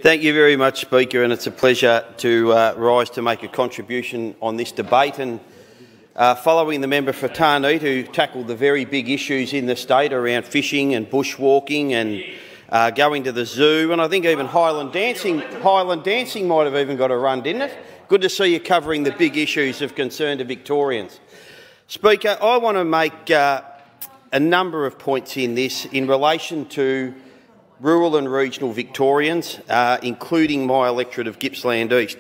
Thank you very much, Speaker, and it's a pleasure to rise to make a contribution on this debate. And following the member for Tarneit, who tackled the very big issues in the state around fishing and bushwalking and going to the zoo, and I think even Highland dancing might have even got a run, didn't it? Good to see you covering the big issues of concern to Victorians. Speaker, I want to make a number of points in this in relation to rural and regional Victorians, including my electorate of Gippsland East.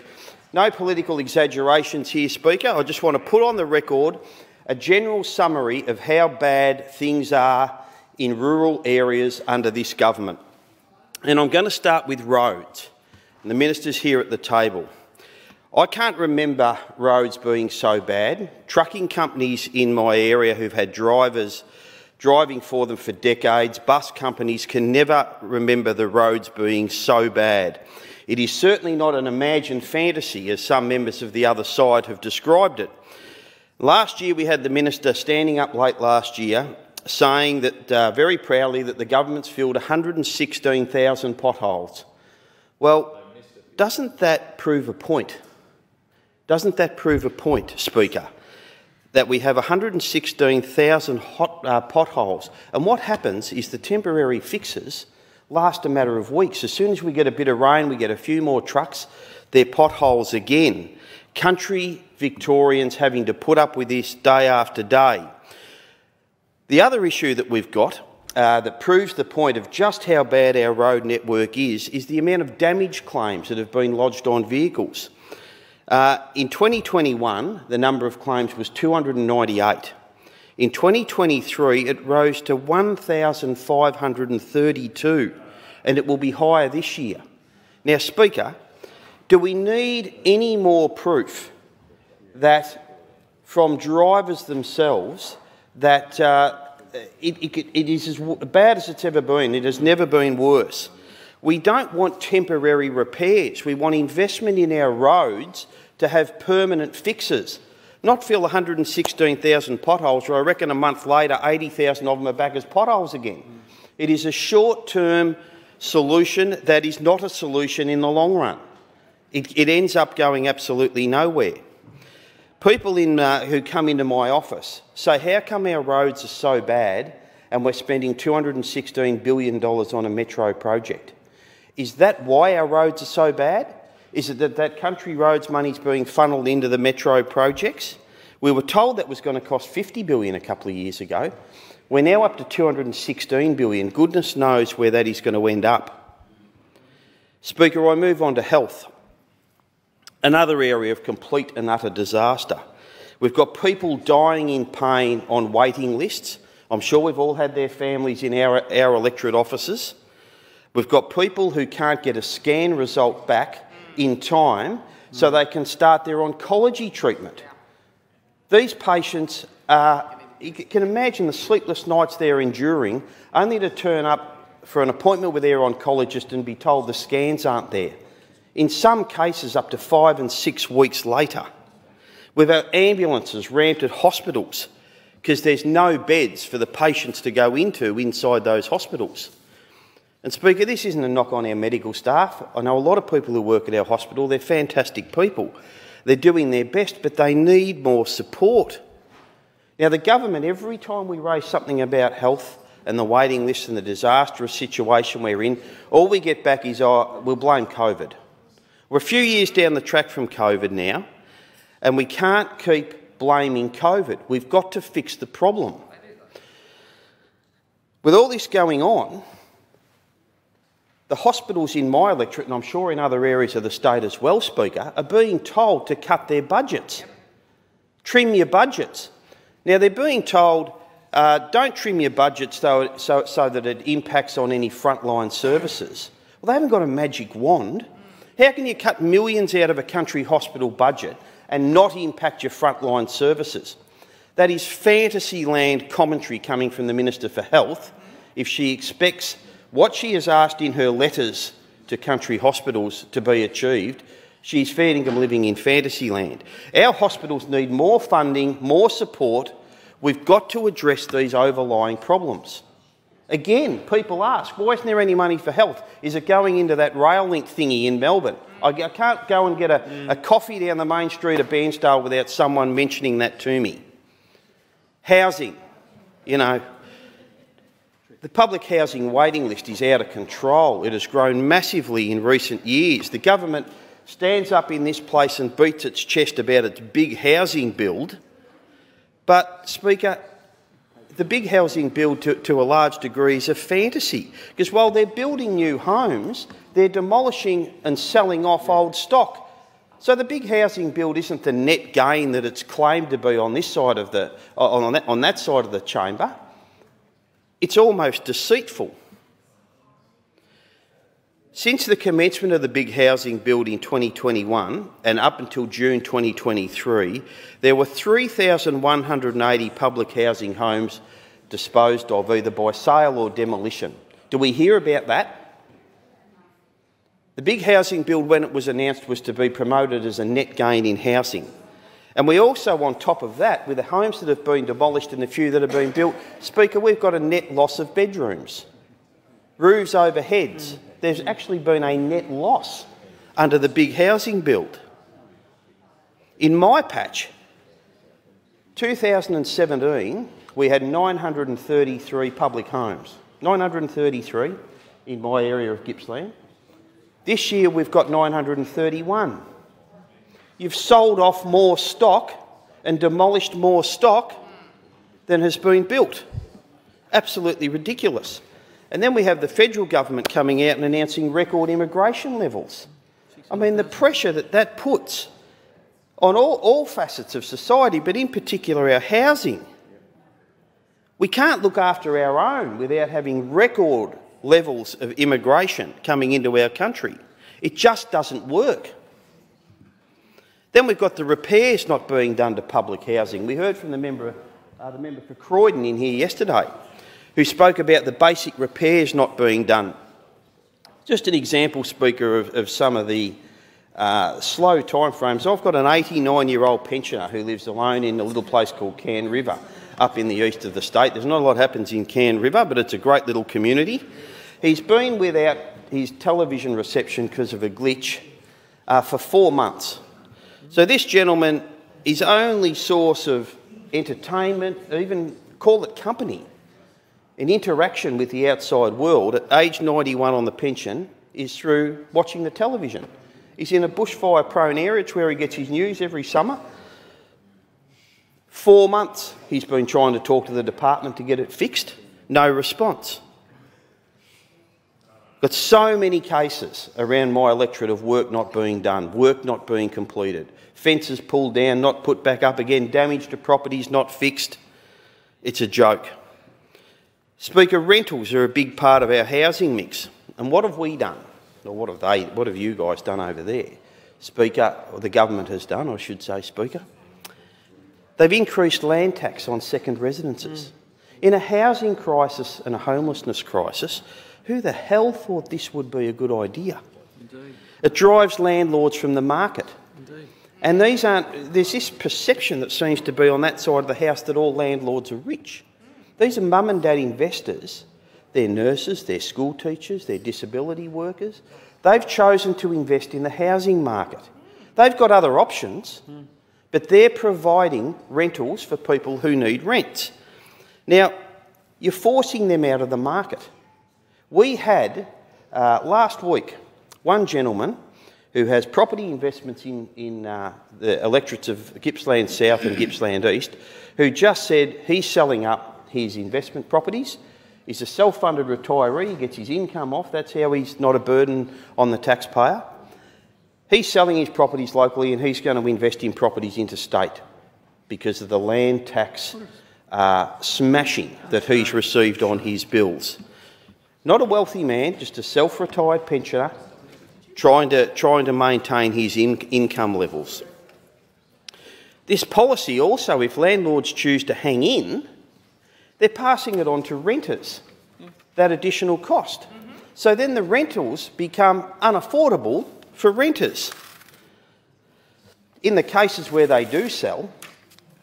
No political exaggerations here, Speaker. I just want to put on the record a general summary of how bad things are in rural areas under this government. And I'm going to start with roads. And the minister's here at the table. I can't remember roads being so bad. Trucking companies in my area who've had drivers driving for them for decades, bus companies can never remember the roads being so bad. It is certainly not an imagined fantasy, as some members of the other side have described it. Last year we had the minister standing up late last year saying that, very proudly, that the government's filled 116,000 potholes. Well, doesn't that prove a point? Doesn't that prove a point, Speaker? That we have 116,000 potholes. And what happens is the temporary fixes last a matter of weeks. As soon as we get a bit of rain, we get a few more trucks, they're potholes again. Country Victorians having to put up with this day after day. The other issue that we've got that proves the point of just how bad our road network is the amount of damage claims that have been lodged on vehicles. In 2021, the number of claims was 298. In 2023, it rose to 1,532, and it will be higher this year. Now, Speaker, do we need any more proof that, from drivers themselves, that it is as bad as it's ever been? It has never been worse. We don't want temporary repairs. We want investment in our roads to have permanent fixes, not fill 116,000 potholes, where I reckon a month later 80,000 of them are back as potholes again. It is a short-term solution that is not a solution in the long run. It ends up going absolutely nowhere. People who come into my office say, how come our roads are so bad and we're spending $216 billion on a metro project? Is that why our roads are so bad? Is it that country roads money is being funnelled into the metro projects? We were told that was going to cost $50 billion a couple of years ago. We're now up to $216 billion. Goodness knows where that is going to end up. Speaker, I move on to health. Another area of complete and utter disaster. We've got people dying in pain on waiting lists. I'm sure we've all had their families in our electorate offices. We've got people who can't get a scan result back in time so they can start their oncology treatment. These patients you can imagine the sleepless nights they're enduring, only to turn up for an appointment with their oncologist and be told the scans aren't there. In some cases up to 5 and 6 weeks later. We've had ambulances ramped at hospitals because there's no beds for the patients to go into inside those hospitals. And Speaker, this isn't a knock on our medical staff. I know a lot of people who work at our hospital. They're fantastic people. They're doing their best, but they need more support. Now, the government, every time we raise something about health and the waiting list and the disastrous situation we're in, all we get back is, oh, we'll blame COVID. We're a few years down the track from COVID now, and we can't keep blaming COVID. We've got to fix the problem. With all this going on, the hospitals in my electorate, and I'm sure in other areas of the state as well, Speaker, are being told to cut their budgets. Trim your budgets. Now, they're being told, don't trim your budgets so that it impacts on any frontline services. Well, they haven't got a magic wand. How can you cut millions out of a country hospital budget and not impact your frontline services? That is fantasy land commentary coming from the Minister for Health if she expects what she has asked in her letters to country hospitals to be achieved. She's feeding them living in fantasy land. Our hospitals need more funding, more support. We've got to address these overlying problems. Again, people ask, why isn't there any money for health? Is it going into that rail link thingy in Melbourne? I can't go and get a coffee down the main street of Bairnsdale without someone mentioning that to me. Housing, you know, the public housing waiting list is out of control. It has grown massively in recent years. The government stands up in this place and beats its chest about its big housing build. But, Speaker, the big housing build to a large degree is a fantasy, because while they're building new homes, they're demolishing and selling off old stock. So the big housing build isn't the net gain that it's claimed to be on this side of the on that side of the chamber. It's almost deceitful. Since the commencement of the big housing build in 2021 and up until June 2023, there were 3,180 public housing homes disposed of either by sale or demolition. Do we hear about that? The big housing build, when it was announced, was to be promoted as a net gain in housing. And we also, on top of that, with the homes that have been demolished and the few that have been built, Speaker, we've got a net loss of bedrooms, roofs over heads. There's actually been a net loss under the big housing build. In my patch, 2017, we had 933 public homes. 933 in my area of Gippsland. This year we've got 931. You've sold off more stock and demolished more stock than has been built. Absolutely ridiculous. And then we have the federal government coming out and announcing record immigration levels. I mean, the pressure that puts on all facets of society, but in particular our housing. We can't look after our own without having record levels of immigration coming into our country. It just doesn't work. Then we've got the repairs not being done to public housing. We heard from the member for Croydon in here yesterday, who spoke about the basic repairs not being done. Just an example, Speaker, of some of the slow timeframes. I've got an 89-year-old pensioner who lives alone in a little place called Cann River up in the east of the state. There's not a lot happens in Cann River, but it's a great little community. He's been without his television reception because of a glitch for 4 months. So this gentleman, his only source of entertainment, even call it company, an interaction with the outside world at age 91 on the pension is through watching the television. He's in a bushfire-prone area. It's where he gets his news every summer. 4 months he's been trying to talk to the department to get it fixed. No response. Got so many cases around my electorate of work not being done, work not being completed, fences pulled down, not put back up again, damage to properties not fixed. It's a joke. Speaker, rentals are a big part of our housing mix. And what have we done? Or what have you guys done over there? Speaker, or the government has done, I should say, Speaker. They've increased land tax on second residences. In a housing crisis and a homelessness crisis, who the hell thought this would be a good idea? Indeed. It drives landlords from the market. Indeed. And there's this perception that seems to be on that side of the house that all landlords are rich. These are mum and dad investors. They're nurses, they're school teachers, they're disability workers. They've chosen to invest in the housing market. They've got other options, but they're providing rentals for people who need rents. Now, you're forcing them out of the market. We had, last week, one gentleman who has property investments in the electorates of Gippsland South and Gippsland East, who just said he's selling up his investment properties. He's a self-funded retiree, he gets his income off, that's how he's not a burden on the taxpayer. He's selling his properties locally and he's going to invest in properties interstate because of the land tax smashing that he's received on his bills. Not a wealthy man, just a self-retired pensioner trying to maintain his income levels. This policy also, if landlords choose to hang in, they're passing it on to renters, that additional cost. So then the rentals become unaffordable for renters. In the cases where they do sell,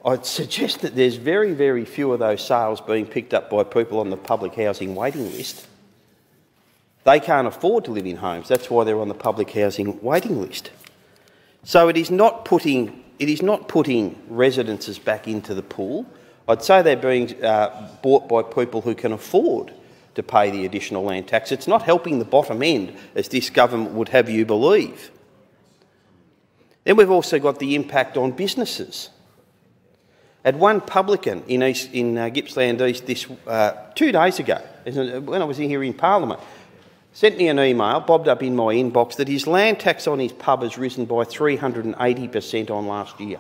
I'd suggest that there's very, very few of those sales being picked up by people on the public housing waiting list. They can't afford to live in homes. That's why they're on the public housing waiting list. So it is not putting residences back into the pool. I'd say they're being bought by people who can afford to pay the additional land tax. It's not helping the bottom end, as this government would have you believe. Then we've also got the impact on businesses. Had one publican in Gippsland East 2 days ago, when I was here in Parliament, sent me an email, bobbed up in my inbox, that his land tax on his pub has risen by 380% on last year.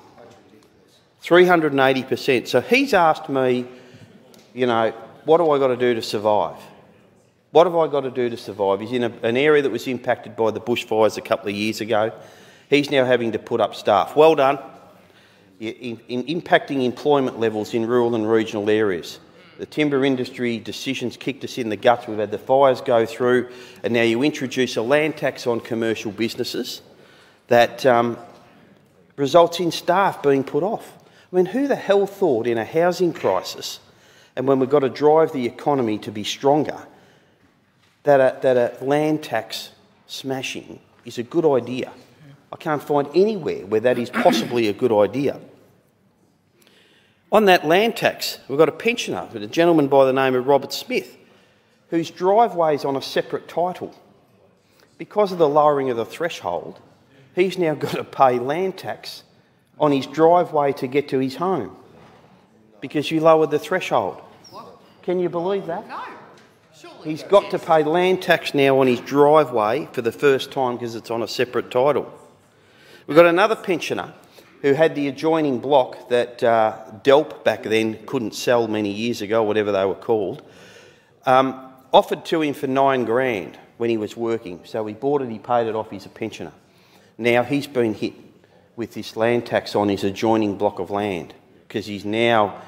380%. So he's asked me, what do I got to do to survive? What have I got to do to survive? He's in an area that was impacted by the bushfires a couple of years ago. He's now having to put up staff. Well done. In impacting employment levels in rural and regional areas. The timber industry decisions kicked us in the guts. We've had the fires go through, and now you introduce a land tax on commercial businesses that results in staff being put off. I mean, who the hell thought in a housing crisis, and when we've got to drive the economy to be stronger, that a land tax smashing is a good idea? I can't find anywhere where that is possibly a good idea. On that land tax, we've got a pensioner, a gentleman by the name of Robert Smith, whose driveway is on a separate title. Because of the lowering of the threshold, he's now got to pay land tax on his driveway to get to his home because you lowered the threshold. What? Can you believe that? No. Surely he's got to pay land tax now on his driveway for the first time because it's on a separate title. We've got another pensioner who had the adjoining block that Delp back then couldn't sell many years ago, whatever they were called, offered to him for $9,000 when he was working. So he bought it, he paid it off, he's a pensioner. Now he's been hit with this land tax on his adjoining block of land because he's now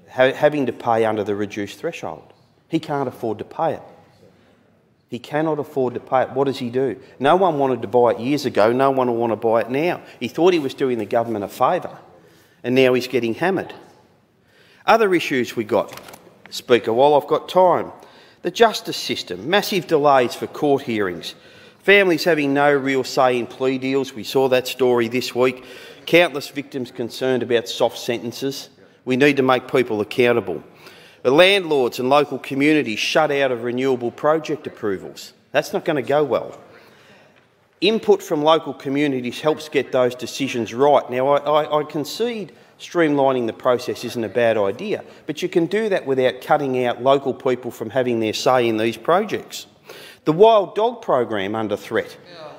having to pay under the reduced threshold. He can't afford to pay it. He cannot afford to pay it. What does he do? No one wanted to buy it years ago. No one will want to buy it now. He thought he was doing the government a favour, and now he's getting hammered. Other issues we got, Speaker, while I've got time. The justice system, massive delays for court hearings. Families having no real say in plea deals. We saw that story this week. Countless victims concerned about soft sentences. We need to make people accountable. The landlords and local communities shut out of renewable project approvals. That's not going to go well. Input from local communities helps get those decisions right. Now, I concede streamlining the process isn't a bad idea, but you can do that without cutting out local people from having their say in these projects. The wild dog program under threat.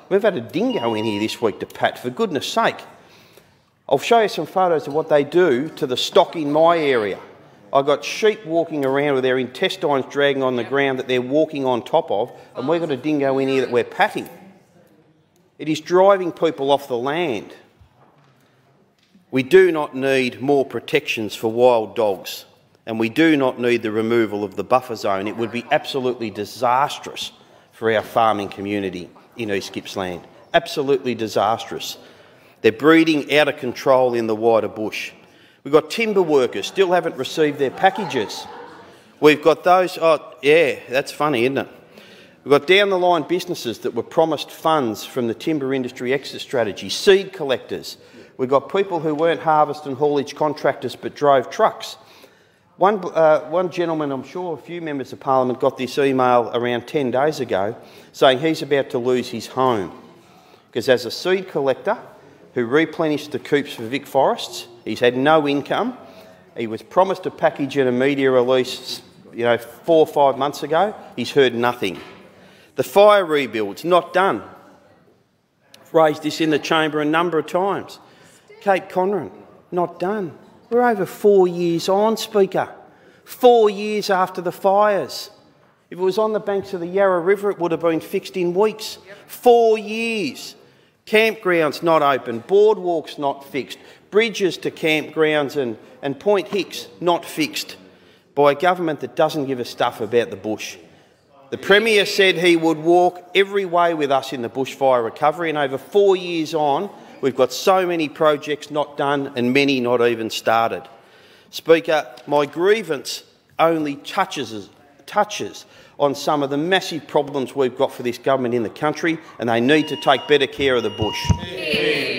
We've had a dingo in here this week to pat, for goodness sake. I'll show you some photos of what they do to the stock in my area. I've got sheep walking around with their intestines dragging on the ground that they're walking on top of, and we've got a dingo in here that we're patting. It is driving people off the land. We do not need more protections for wild dogs, and we do not need the removal of the buffer zone. It would be absolutely disastrous for our farming community in East Gippsland. Absolutely disastrous. They're breeding out of control in the wider bush. We've got timber workers still haven't received their packages. We've got those, oh yeah, that's funny, isn't it? We've got down the line businesses that were promised funds from the timber industry exit strategy, seed collectors. We've got people who weren't harvest and haulage contractors but drove trucks. One gentleman, I'm sure a few members of Parliament got this email around 10 days ago saying he's about to lose his home because as a seed collector who replenished the coops for Vic Forests, he's had no income. He was promised a package and a media release 4 or 5 months ago. He's heard nothing. The fire rebuild's not done. I've raised this in the chamber a number of times. Cape Conran, not done. We're over 4 years on, Speaker. 4 years after the fires. If it was on the banks of the Yarra River, it would have been fixed in weeks. 4 years. Campgrounds not open, boardwalks not fixed, bridges to campgrounds and Point Hicks not fixed by a government that doesn't give a stuff about the bush. The Premier said he would walk every way with us in the bushfire recovery, and over 4 years on, We've got so many projects not done and many not even started. Speaker, my grievance only touches on some of the massive problems we've got for this government in the country, and they need to take better care of the bush.